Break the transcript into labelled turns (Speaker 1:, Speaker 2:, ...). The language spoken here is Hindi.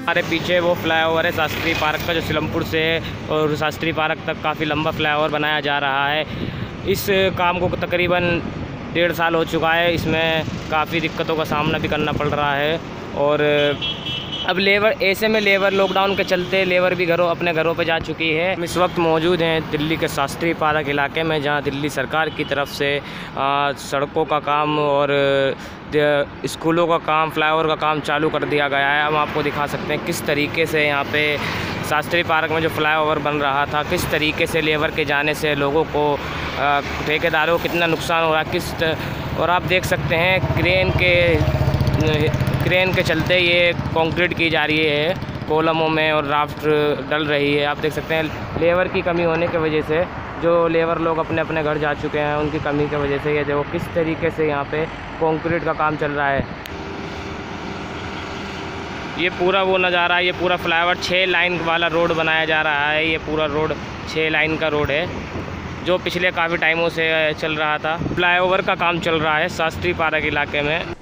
Speaker 1: हमारे पीछे वो फ्लाईओवर है शास्त्री पार्क का, जो सिलमपुर से और शास्त्री पार्क तक काफ़ी लंबा फ्लाईओवर बनाया जा रहा है। इस काम को तकरीबन 1.5 साल हो चुका है। इसमें काफ़ी दिक्कतों का सामना भी करना पड़ रहा है। और अब लेबर लॉकडाउन के चलते लेबर भी अपने घरों पे जा चुकी है। हम इस वक्त मौजूद हैं दिल्ली के शास्त्री पार्क इलाके में, जहां दिल्ली सरकार की तरफ से सड़कों का काम और स्कूलों का काम, फ्लाईओवर का काम चालू कर दिया गया है। हम आपको दिखा सकते हैं किस तरीके से यहाँ पे शास्त्री पार्क में जो फ्लाईओवर बन रहा था, किस तरीके से लेबर के जाने से लोगों को, ठेकेदारों को कितना नुकसान हो रहा है। और आप देख सकते हैं क्रेन के चलते ये कंक्रीट की जा रही है कॉलमों में, और राफ्ट डल रही है। आप देख सकते हैं लेबर की कमी होने की वजह से, जो लेबर लोग अपने अपने घर जा चुके हैं, उनकी कमी की वजह से ये देखो किस तरीके से यहाँ पे कंक्रीट का काम चल रहा है। ये पूरा वो नज़ारा है, ये पूरा फ्लाईओवर 6 लाइन वाला रोड बनाया जा रहा है। ये पूरा रोड 6 लाइन का रोड है, जो पिछले काफ़ी टाइमों से चल रहा था। फ्लाईओवर का काम चल रहा है शास्त्री पार्क इलाके में।